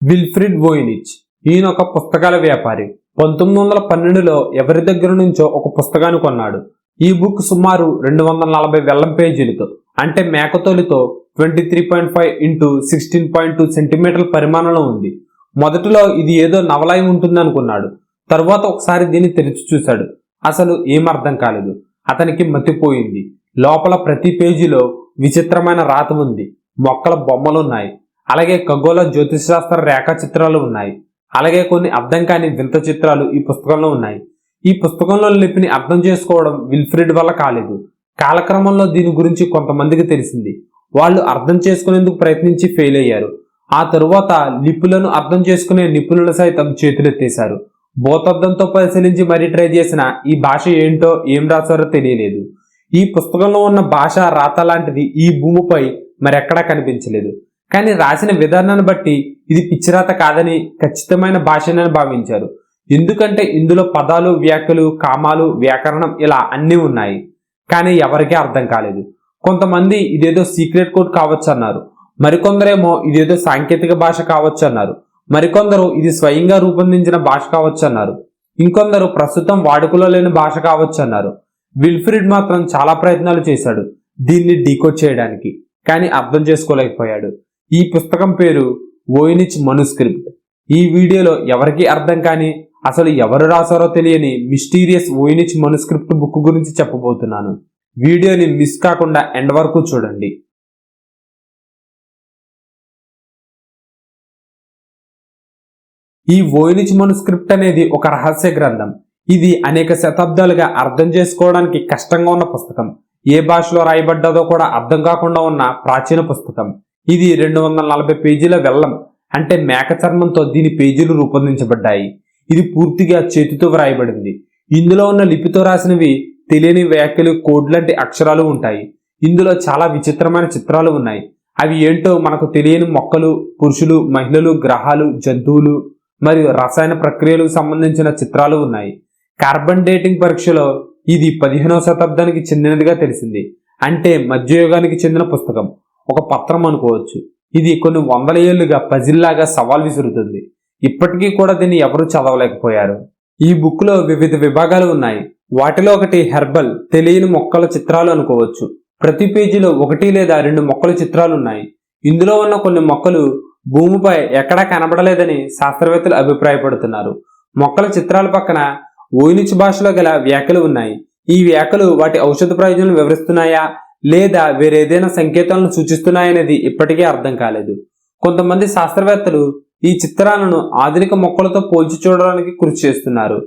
విల్ఫ్రిడ్ వోయినిచ్. ఈయన ఒక పుస్తకాల వ్యాపారి. 1912లో ఎవరి దగ్గర నుంచో ఒక పుస్తకాన్ని కొన్నాడు. ఈ బుక్ సుమారు 240 వెల్లం పేజీలతో, అంటే మేకతోలితో 23.5 x 16.2 సెంటీమీటర్ల పరిమాణంలో ఉంది. మొదటిలో ఇది ఏదో నవలాయి ఉంటుంది అనుకున్నాడు. తరువాత ఒకసారి దీన్ని తెరిచి చూశాడు. అసలు ఏం అర్థం కాలేదు. అతనికి మతిపోయింది. లోపల ప్రతి పేజీలో విచిత్రమైన రాత ఉంది. మొక్కల బొమ్మలున్నాయి. అలాగే ఖగోళ జ్యోతిశాస్త్ర రేఖా చిత్రాలు ఉన్నాయి. అలాగే కొన్ని అర్థం కాని వింత చిత్రాలు ఈ పుస్తకంలో ఉన్నాయి. ఈ పుస్తకంలో లిపిని అర్థం చేసుకోవడం విల్ఫ్రిడ్ వల్ల కాలేదు. కాలక్రమంలో దీని గురించి కొంతమందికి తెలిసింది. వాళ్ళు అర్థం చేసుకునేందుకు ప్రయత్నించి ఫెయిల్ అయ్యారు. ఆ తరువాత లిపులను అర్థం చేసుకునే నిపుణులు సైతం చేతులెత్తేశారు. భూతద్దంతో పరిశీలించి మరీ ట్రై చేసిన ఈ భాష ఏంటో ఏం రాశారో తెలియలేదు. ఈ పుస్తకంలో ఉన్న భాష రాత లాంటిది ఈ భూమిపై మరెక్కడా కనిపించలేదు. కానీ రాసిన విధానాన్ని బట్టి ఇది పిచ్చిరాత కాదని, ఖచ్చితమైన భాషనని భావించారు. ఎందుకంటే ఇందులో పదాలు, వ్యాఖ్యలు, కామాలు, వ్యాకరణం ఇలా అన్నీ ఉన్నాయి. కానీ ఎవరికీ అర్థం కాలేదు. కొంతమంది ఇదేదో సీక్రెట్ కోడ్ కావచ్చు అన్నారు. మరికొందరేమో ఇదేదో సాంకేతిక భాష కావచ్చు అన్నారు. మరికొందరు ఇది స్వయంగా రూపొందించిన భాష కావచ్చు అన్నారు. ఇంకొందరు ప్రస్తుతం వాడుకలో లేని భాష కావచ్చు అన్నారు. విల్ఫ్రిడ్ మాత్రం చాలా ప్రయత్నాలు చేశాడు దీన్ని డీకోడ్ చేయడానికి, కానీ అర్థం చేసుకోలేకపోయాడు. ఈ పుస్తకం పేరు వోయినిచ్ మనుస్క్రిప్ట్. ఈ వీడియోలో ఎవరికీ అర్థం కాని, అసలు ఎవరు రాశారో తెలియని మిస్టీరియస్ వోయినిచ్ మనుస్క్రిప్ట్ బుక్ గురించి చెప్పబోతున్నాను. వీడియోని మిస్ కాకుండా ఎండ్ వరకు చూడండి. ఈ వోయినిచ్ మనుస్క్రిప్ట్ అనేది ఒక రహస్య గ్రంథం. ఇది అనేక శతాబ్దాలుగా అర్థం చేసుకోవడానికి కష్టంగా ఉన్న పుస్తకం. ఏ భాషలో రాయబడ్డదో కూడా అర్థం కాకుండా ఉన్న ప్రాచీన పుస్తకం. ఇది 240 పేజీల వెల్లం, అంటే మేక చర్మంతో దీని పేజీలు రూపొందించబడ్డాయి. ఇది పూర్తిగా చేతితో వ్రాయబడింది. ఇందులో ఉన్న లిపితో రాసినవి తెలియని వ్యాఖ్యలు, కోడ్ లాంటి అక్షరాలు ఉంటాయి. ఇందులో చాలా విచిత్రమైన చిత్రాలు ఉన్నాయి. అవి ఏంటో మనకు తెలియని మొక్కలు, పురుషులు, మహిళలు, గ్రహాలు, జంతువులు మరియు రసాయన ప్రక్రియలకు సంబంధించిన చిత్రాలు ఉన్నాయి. కార్బన్ డేటింగ్ పరీక్షలో ఇది 15వ శతాబ్దానికి చెందినదిగా తెలిసింది. అంటే మధ్యయుగానికి చెందిన పుస్తకం. ఒక పత్రం అనుకోవచ్చు. ఇది కొన్ని వందల ఏళ్లుగా పజిల్లాగా సవాల్ విసురుతుంది. ఇప్పటికీ కూడా దీన్ని ఎవరూ చదవలేకపోయారు. ఈ బుక్ లో వివిధ విభాగాలు ఉన్నాయి. వాటిలో ఒకటి హెర్బల్, తెలియని మొక్కల చిత్రాలు అనుకోవచ్చు. ప్రతి పేజీలో 1 లేదా 2 మొక్కల చిత్రాలు ఉన్నాయి. ఇందులో ఉన్న కొన్ని మొక్కలు భూమిపై ఎక్కడా కనబడలేదని శాస్త్రవేత్తలు అభిప్రాయపడుతున్నారు. మొక్కల చిత్రాల పక్కన వోయినిచ్ భాషలో గల వ్యాఖ్యలు ఉన్నాయి. ఈ వ్యాఖ్యలు వాటి ఔషధ ప్రయోజనాలు వివరిస్తున్నాయా లేదా వేరేదైనా సంకేతాలను సూచిస్తున్నాయనేది ఇప్పటికీ అర్థం కాలేదు. కొంతమంది శాస్త్రవేత్తలు ఈ చిత్రాలను ఆధునిక మొక్కలతో పోల్చి చూడడానికి కృషి చేస్తున్నారు.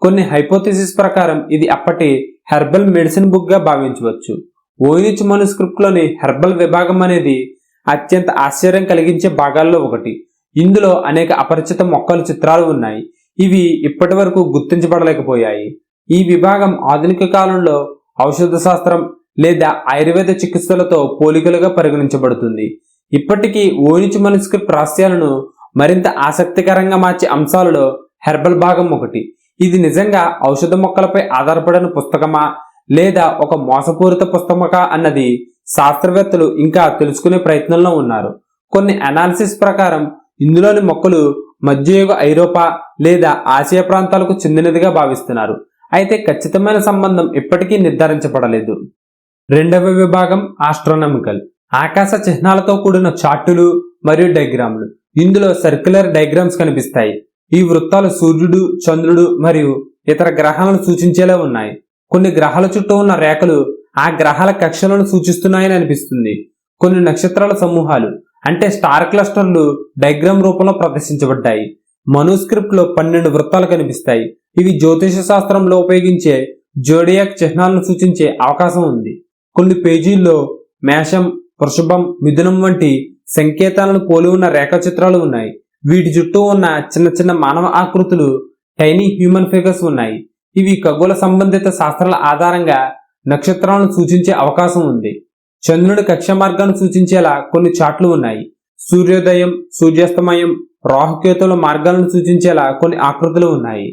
కొన్ని హైపోథెసిస్ ప్రకారం ఇది అప్పటి హెర్బల్ మెడిసిన్ బుక్ గా భావించవచ్చు. వోయినిచ్ మనుస్క్రిప్ట్ లోని హెర్బల్ విభాగం అనేది అత్యంత ఆశ్చర్యం కలిగించే భాగాల్లో ఒకటి. ఇందులో అనేక అపరిచిత మొక్కల చిత్రాలు ఉన్నాయి. ఇవి ఇప్పటి వరకు గుర్తించబడలేకపోయాయి. ఈ విభాగం ఆధునిక కాలంలో ఔషధ శాస్త్రం లేదా ఆయుర్వేద చికిత్సలతో పోలికలుగా పరిగణించబడుతుంది. ఇప్పటికీ వోయినిచ్ మనుస్క్రిప్ట్ రహస్యాలను మరింత ఆసక్తికరంగా మార్చే అంశాలలో హెర్బల్ భాగం ఒకటి. ఇది నిజంగా ఔషధ మొక్కలపై ఆధారపడిన పుస్తకమా లేదా ఒక మోసపూరిత పుస్తకమా అన్నది శాస్త్రవేత్తలు ఇంకా తెలుసుకునే ప్రయత్నంలో ఉన్నారు. కొన్ని అనాలిసిస్ ప్రకారం ఇందులోని మొక్కలు మధ్యయుగ ఐరోపా లేదా ఆసియా ప్రాంతాలకు చెందినదిగా భావిస్తున్నారు. అయితే ఖచ్చితమైన సంబంధం ఇప్పటికీ నిర్ధారించబడలేదు. రెండవ విభాగం ఆస్ట్రోనామికల్, ఆకాశ చిహ్నాలతో కూడిన చార్టులు మరియు డయాగ్రామ్లు. ఇందులో సర్క్యులర్ డయాగ్రామ్స్ కనిపిస్తాయి. ఈ వృత్తాలు సూర్యుడు, చంద్రుడు మరియు ఇతర గ్రహాలను సూచించేలా ఉన్నాయి. కొన్ని గ్రహాల చుట్టూ ఉన్న రేఖలు ఆ గ్రహాల కక్షలను సూచిస్తున్నాయని అనిపిస్తుంది. కొన్ని నక్షత్రాల సమూహాలు అంటే స్టార్ క్లస్టర్లు డయాగ్రామ్ రూపంలో ప్రదర్శించబడ్డాయి. మనుస్క్రిప్ట్ లో 12 వృత్తాలు కనిపిస్తాయి. ఇవి జ్యోతిష శాస్త్రంలో ఉపయోగించే జోడియాక్ చిహ్నాలను సూచించే అవకాశం ఉంది. కొన్ని పేజీల్లో మేషం, వృషభం, మిథునం వంటి సంకేతాలను పోలి ఉన్న రేఖాచిత్రాలు ఉన్నాయి. వీటి చుట్టూ ఉన్న చిన్న చిన్న మానవ ఆకృతులు, టైనీ హ్యూమన్ ఫిగర్స్ ఉన్నాయి. ఇవి ఖగోళ సంబంధిత శాస్త్రాల ఆధారంగా నక్షత్రాలను సూచించే అవకాశం ఉంది. చంద్రుడి కక్ష మార్గాన్ని సూచించేలా కొన్ని చార్ట్లు ఉన్నాయి. సూర్యోదయం, సూర్యాస్తమయం, రాహుకేతుల మార్గాలను సూచించేలా కొన్ని ఆకృతులు ఉన్నాయి.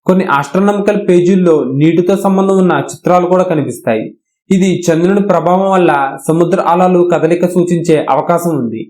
కొన్ని ఆస్ట్రోనామికల్ పేజీల్లో నీటితో సంబంధం ఉన్న చిత్రాలు కూడా కనిపిస్తాయి. ఇది చంద్రుని ప్రభావం వల్ల సముద్ర అలలు కదలిక సూచించే అవకాశం ఉంది.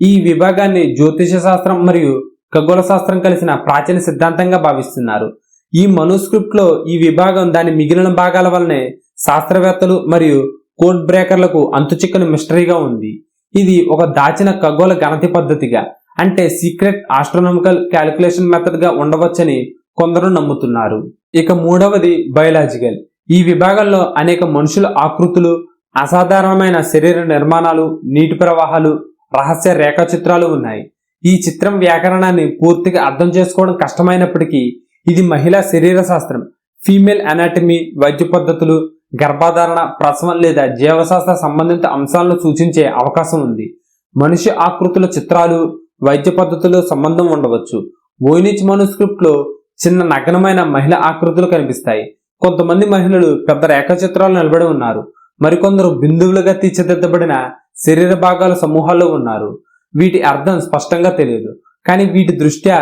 ఈ విభాగాన్ని జ్యోతిష శాస్త్రం మరియు ఖగోళ శాస్త్రం కలిసిన ప్రాచీన సిద్ధాంతంగా భావిస్తున్నారు. ఈ మనుస్క్రిప్ట్ లో ఈ విభాగం దాని మిగిలిన భాగాల వల్లనే శాస్త్రవేత్తలు మరియు కోడ్ బ్రేకర్లకు అంతుచిక్కని మిస్టరీగా ఉంది. ఇది ఒక దాచిన ఖగోళ గణతి పద్ధతిగా, అంటే సీక్రెట్ ఆస్ట్రోనామికల్ క్యాలిక్యులేషన్ మెథడ్ గా ఉండవచ్చని కొందరు నమ్ముతున్నారు. ఇక మూడవది బయోలాజికల్. ఈ విభాగంలో అనేక మనుషుల ఆకృతులు, అసాధారణమైన శరీర నిర్మాణాలు, నీటి ప్రవాహాలు, రహస్య రేఖాచిత్రాలు ఉన్నాయి. ఈ చిత్రం వ్యాకరణాన్ని పూర్తిగా అర్థం చేసుకోవడం కష్టమైనప్పటికీ ఇది మహిళా శరీర శాస్త్రం, ఫీమేల్ అనాటమీ, వైద్య పద్ధతులు, గర్భధారణ, ప్రసవం లేదా జీవశాస్త్ర సంబంధిత అంశాలను సూచించే అవకాశం ఉంది. మనిషి ఆకృతుల చిత్రాలు, వైద్య పద్ధతులు సంబంధం ఉండవచ్చు. వోయినిచ్ మనుస్క్రిప్ట్ లో చిన్న నగ్నమైన మహిళ ఆకృతులు కనిపిస్తాయి. కొంతమంది మహిళలు పెద్ద రేఖాచిత్రాలు నిలబడి ఉన్నారు. మరికొందరు బిందువులుగా తీర్చిదిద్దబడిన శరీర భాగాల సమూహాల్లో ఉన్నారు. వీటి అర్థం స్పష్టంగా తెలియదు, కానీ వీటి దృష్ట్యా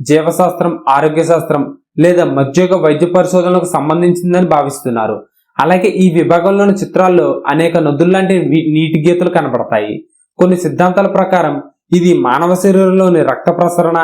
జీవశాస్త్రం, ఆరోగ్య శాస్త్రం లేదా మధ్యయుగ వైద్య పరిశోధనలకు సంబంధించిందని భావిస్తున్నారు. అలాగే ఈ విభాగంలోని చిత్రాల్లో అనేక నదుల్లాంటి నీటి గీతలు కనబడతాయి. కొన్ని సిద్ధాంతాల ప్రకారం ఇది మానవ శరీరంలోని రక్త ప్రసరణ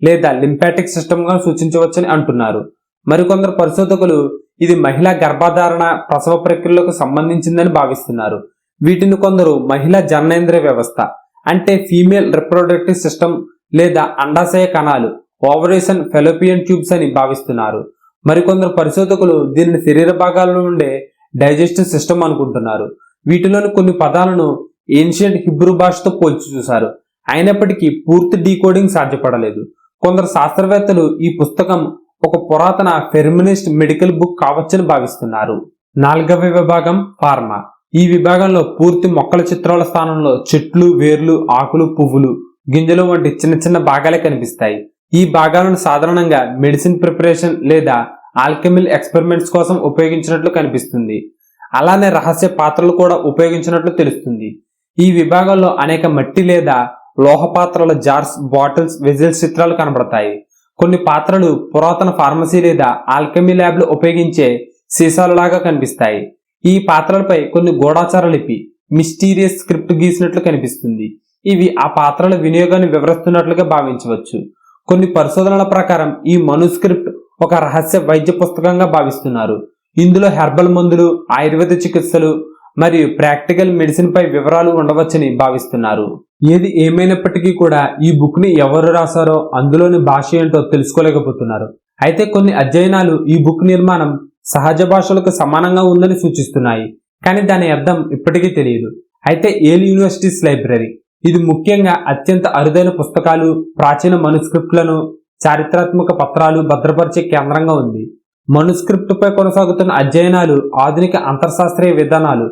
లేదా లింపాటిక్ సిస్టమ్ గా సూచించవచ్చని అంటున్నారు. మరికొందరు పరిశోధకులు ఇది మహిళా గర్భధారణ, ప్రసవ ప్రక్రియలకు సంబంధించిందని భావిస్తున్నారు. వీటిని కొందరు మహిళా జననేంద్రియ వ్యవస్థ, అంటే ఫీమేల్ రిప్రొడక్టివ్ సిస్టమ్ లేదా అండాశయ కణాలు, ఓవరేషన్ ఫెలోపియన్ ట్యూబ్స్ అని భావిస్తున్నారు. మరికొందరు పరిశోధకులు దీనిని శరీర భాగాలలో ఉండే డైజెస్టివ్ సిస్టమ్ అనుకుంటున్నారు. వీటిలోని కొన్ని పదాలను ఏన్షియంట్ హిబ్రూ భాషతో పోల్చి చూశారు, అయినప్పటికీ పూర్తి డీకోడింగ్ సాధ్యపడలేదు. కొందరు శాస్త్రవేత్తలు ఈ పుస్తకం ఒక పురాతన ఫెమినిస్ట్ మెడికల్ బుక్ కావచ్చని భావిస్తున్నారు. నాలుగవ విభాగం ఫార్మా. ఈ విభాగంలో పూర్తి మొక్కల చిత్రాల స్థానంలో చెట్లు, వేర్లు, ఆకులు, పువ్వులు, గింజలు వంటి చిన్న చిన్న భాగాలే కనిపిస్తాయి. ఈ భాగాలను సాధారణంగా మెడిసిన్ ప్రిపరేషన్ లేదా ఆల్కెమిల్ ఎక్స్పెరిమెంట్స్ కోసం ఉపయోగించినట్లు కనిపిస్తుంది. అలానే రహస్య పాత్రలు కూడా ఉపయోగించినట్లు తెలుస్తుంది. ఈ విభాగంలో అనేక మట్టి లేదా లోహ పాత్రల జార్స్, బాటిల్స్, వెజిల్స్ చిత్రాలు కనబడతాయి. కొన్ని పాత్రలు పురాతన ఫార్మసీ లేదా ఆల్కెమీ ల్యాబ్ లో ఉపయోగించే సీసాలలాగా కనిపిస్తాయి. ఈ పాత్రలపై కొన్ని గూఢాచార లిపి, మిస్టీరియస్ స్క్రిప్ట్ గీసినట్లు కనిపిస్తుంది. ఇవి ఆ పాత్రల వినియోగాన్ని వివరిస్తున్నట్లుగా భావించవచ్చు. కొన్ని పరిశోధనల ప్రకారం ఈ మనుస్క్రిప్ట్ ఒక రహస్య వైద్య పుస్తకంగా భావిస్తున్నారు. ఇందులో హెర్బల్ మందులు, ఆయుర్వేద చికిత్సలు మరియు ప్రాక్టికల్ మెడిసిన్ పై వివరాలు ఉండవచ్చని భావిస్తున్నారు. ఏది ఏమైనప్పటికీ కూడా ఈ బుక్ ని ఎవరు రాశారో, అందులోని భాష ఏంటో తెలుసుకోలేకపోతున్నారు. అయితే కొన్ని అధ్యయనాలు ఈ బుక్ నిర్మాణం సహజ భాషలకు సమానంగా ఉందని సూచిస్తున్నాయి, కానీ దాని అర్థం ఇప్పటికీ తెలియదు. అయితే ఏల్ యూనివర్సిటీస్ లైబ్రరీ ఇది ముఖ్యంగా అత్యంత అరుదైన పుస్తకాలు, ప్రాచీన మనుస్క్రిప్ట్లను, చారిత్రాత్మక పత్రాలు భద్రపరిచే కేంద్రంగా ఉంది. మనుస్క్రిప్ట్ పై కొనసాగుతున్న అధ్యయనాలు ఆధునిక అంతర్శాస్త్రీయ విధానాలు,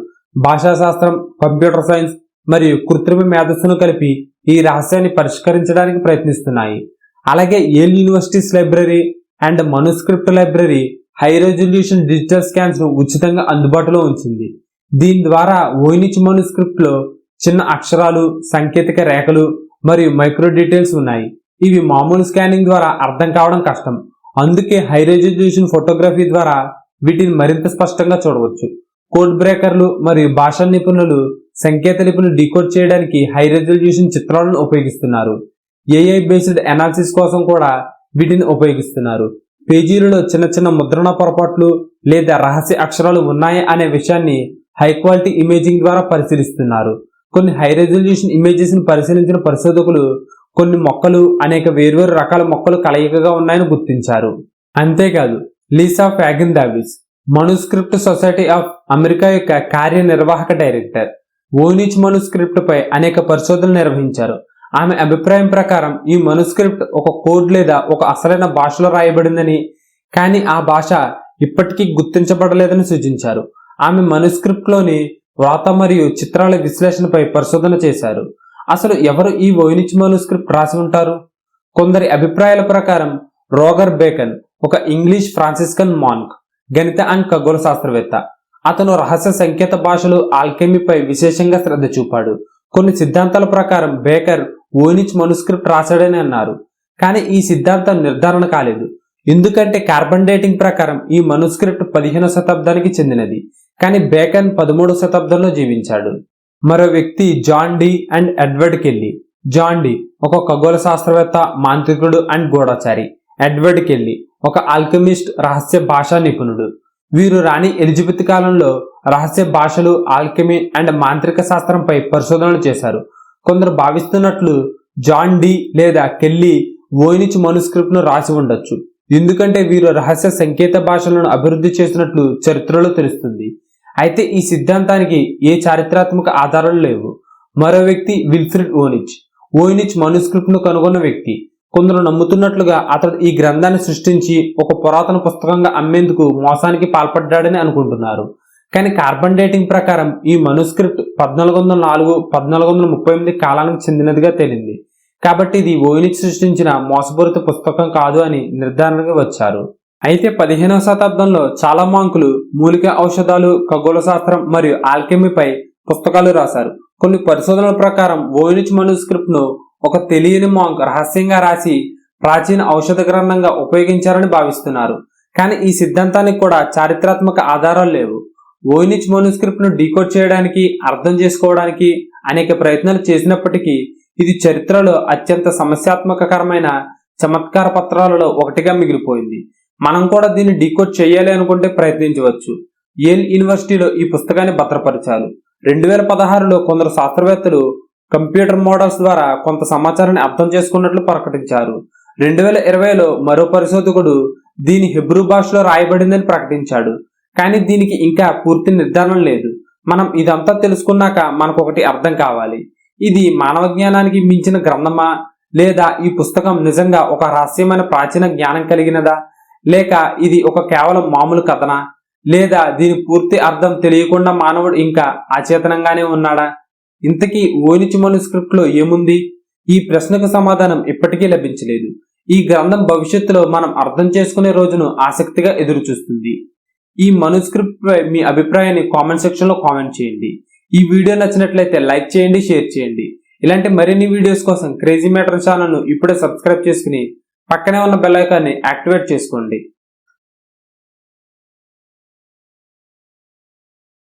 భాషాశాస్త్రం, కంప్యూటర్ సైన్స్ మరియు కృత్రిమ మేధస్సును కలిపి ఈ రహస్యాన్ని పరిష్కరించడానికి ప్రయత్నిస్తున్నాయి. అలాగే Yale universities library and manuscript library high resolution digital scans ను ఉచితంగా అందుబాటులో ఉంచింది. దీని ద్వారా వోయినిచ్ మనుస్క్రిప్ట్ లో చిన్న అక్షరాలు, సాంకేతిక రేఖలు మరియు మైక్రో డీటెయిల్స్ ఉన్నాయి. ఇవి మామూలు స్కానింగ్ ద్వారా అర్థం కావడం కష్టం. అందుకే హై రెజల్యూషన్ ఫోటోగ్రఫీ ద్వారా వీటిని మరింత స్పష్టంగా చూడవచ్చు. కోడ్ బ్రేకర్లు మరియు భాషా నిపుణులు సంకేత లిపిని డీకోడ్ చేయడానికి హై రెజల్యూషన్ చిత్రాలను ఉపయోగిస్తున్నారు. ఏఐ బేస్డ్ అనాలిసిస్ కోసం కూడా వీటిని ఉపయోగిస్తున్నారు. పేజీలలో చిన్న చిన్న ముద్రణ పొరపాట్లు లేదా రహస్య అక్షరాలు ఉన్నాయా అనే విషయాన్ని హై క్వాలిటీ ఇమేజింగ్ ద్వారా పరిశీలిస్తున్నారు. కొన్ని హై రెజల్యూషన్ ఇమేజెస్ ని పరిశీలించిన పరిశోధకులు కొన్ని మొక్కలు అనేక వేర్వేరు రకాల మొక్కలు కలయికగా ఉన్నాయని గుర్తించారు. అంతేకాదు లీసా ఫ్యాగిన్ దావిస్, మనుస్క్రిప్ట్ సొసైటీ ఆఫ్ అమెరికా యొక్క కార్యనిర్వాహక డైరెక్టర్, వోయినిచ్ మనుస్క్రిప్ట్ పై అనేక పరిశోధనలు నిర్వహించారు. ఆమె అభిప్రాయం ప్రకారం ఈ మనుస్క్రిప్ట్ ఒక కోడ్ లేదా ఒక అసలైన భాషలో రాయబడిందని, కానీ ఆ భాష ఇప్పటికీ గుర్తించబడలేదని సూచించారు. ఆమె మనుస్క్రిప్ట్ లోని వ్రాత మరియు చిత్రాల విశ్లేషణపై పరిశోధన చేశారు. అసలు ఎవరు ఈ వోయినిచ్ మనుస్క్రిప్ట్ రాసి ఉంటారు? కొందరి అభిప్రాయాల ప్రకారం రోగర్ బేకన్, ఒక ఇంగ్లీష్ ఫ్రాన్సిస్కన్ మాన్క్, గణిత అండ్ ఖగోళ శాస్త్రవేత్త. అతను రహస్య సంకేత భాషలు, ఆల్కెమీపై విశేషంగా శ్రద్ధ చూపాడు. కొన్ని సిద్ధాంతాల ప్రకారం బేకర్ వోయినిచ్ మనుస్క్రిప్ట్ రాశాడని అన్నారు, కానీ ఈ సిద్ధాంతం నిర్ధారణ కాలేదు. ఎందుకంటే కార్బన్ డేటింగ్ ప్రకారం ఈ మనుస్క్రిప్ట్ 15వ శతాబ్దానికి చెందినది, కానీ బేకన్ 13వ శతాబ్దంలో జీవించాడు. మరో వ్యక్తి John Dee and Edward Kelley, John Dee ఒక ఖగోళ శాస్త్రవేత్త, మాంత్రికుడు అండ్ గూఢచారి. ఎడ్వర్డ్ కెల్లీ ఒక ఆల్కెమిస్ట్, రహస్య భాషా నిపుణుడు. వీరు రాణి ఎలిజబెత్ కాలంలో రహస్య భాషలు, ఆల్కెమీ అండ్ మాంత్రిక శాస్త్రంపై పరిశోధనలు చేశారు. కొందరు భావిస్తున్నట్లు జాన్ డి లేదా కెల్లీ వోయినిచ్ మనుస్క్రిప్ట్ ను రాసి ఉండొచ్చు, ఎందుకంటే వీరు రహస్య సంకేత భాషలను అభివృద్ధి చేసినట్లు చరిత్రలో తెలుస్తుంది. అయితే ఈ సిద్ధాంతానికి ఏ చారిత్రాత్మక ఆధారాలు లేవు. మరో వ్యక్తి విల్ఫ్రెడ్ వోయినిచ్. వోయినిచ్ మనుస్క్రిప్ట్ ను కనుగొన్న వ్యక్తి. కొందరు నమ్ముతున్నట్లుగా అతడు ఈ గ్రంథాన్ని సృష్టించి ఒక పురాతన పుస్తకంగా అమ్మేందుకు మోసానికి పాల్పడ్డాడని అనుకుంటున్నారు. కానీ కార్బన్ డేటింగ్ ప్రకారం ఈ మనుస్క్రిప్ట్ 1404-1438 కాలానికి చెందినదిగా తేలింది. కాబట్టి ఇది వోయినిచ్ సృష్టించిన మోసపూరిత పుస్తకం కాదు అని నిర్ధారణకు వచ్చారు. అయితే 15వ శతాబ్దంలో చాలా మాంకులు మూలిక ఔషధాలు, ఖగోళ శాస్త్రం మరియు ఆల్కెమీపై పుస్తకాలు రాశారు. కొన్ని పరిశోధనల ప్రకారం వోయినిచ్ మనుస్క్రిప్ట్ ను ఒక తెలియని మాంక్ రహస్యంగా రాసి ప్రాచీన ఔషధ గ్రంథంగా ఉపయోగించారని భావిస్తున్నారు. కానీ ఈ సిద్ధాంతానికి కూడా చారిత్రాత్మక ఆధారాలు లేవు. వోయినిచ్ మనుస్క్రిప్ట్ ను డీకోడ్ చేయడానికి, అర్థం చేసుకోవడానికి అనేక ప్రయత్నాలు చేసినప్పటికీ ఇది చరిత్రలో అత్యంత సమస్యాత్మకకరమైన చమత్కార పత్రాలలో ఒకటిగా మిగిలిపోయింది. మనం కూడా దీన్ని డీకోడ్ చేయాలి అనుకుంటే ప్రయత్నించవచ్చు. యేల్ యూనివర్సిటీలో ఈ పుస్తకాన్ని భద్రపరిచారు. 2016లో కొందరు శాస్త్రవేత్తలు కంప్యూటర్ మోడల్స్ ద్వారా కొంత సమాచారాన్ని అర్థం చేసుకున్నట్లు ప్రకటించారు. 2020లో మరో పరిశోధకుడు దీని హెబ్రూ భాషలో రాయబడిందని ప్రకటించాడు. కానీ దీనికి ఇంకా పూర్తి నిర్ధారణ లేదు. మనం ఇదంతా తెలుసుకున్నాక మనకొకటి అర్థం కావాలి. ఇది మానవ జ్ఞానానికి మించిన గ్రంథమా, లేదా ఈ పుస్తకం నిజంగా ఒక రహస్యమైన ప్రాచీన జ్ఞానం కలిగినదా, లేక ఇది ఒక కేవలం మామూలు కథనా, లేదా దీని పూర్తి అర్థం తెలియకుండా మానవుడు ఇంకా అచేతనంగానే ఉన్నాడా? ఇంతకీ వోయినిచ్ మనుస్క్రిప్ట్ లో ఏముంది? ఈ ప్రశ్నకు సమాధానం ఇప్పటికీ లభించలేదు. ఈ గ్రంథం భవిష్యత్తులో మనం అర్థం చేసుకునే రోజును ఆసక్తిగా ఎదురు చూస్తుంది. ఈ మనుస్క్రిప్ట్ పై మీ అభిప్రాయాన్ని కామెంట్ సెక్షన్ లో కామెంట్ చేయండి. ఈ వీడియో నచ్చినట్లయితే లైక్ చేయండి, షేర్ చేయండి. ఇలాంటి మరిన్ని వీడియోస్ కోసం క్రేజీ మ్యాటర్ ఛానల్ ను ఇప్పుడే సబ్స్క్రైబ్ చేసుకుని పక్కనే ఉన్న బెల్ ఐకాన్ని యాక్టివేట్ చేసుకోండి.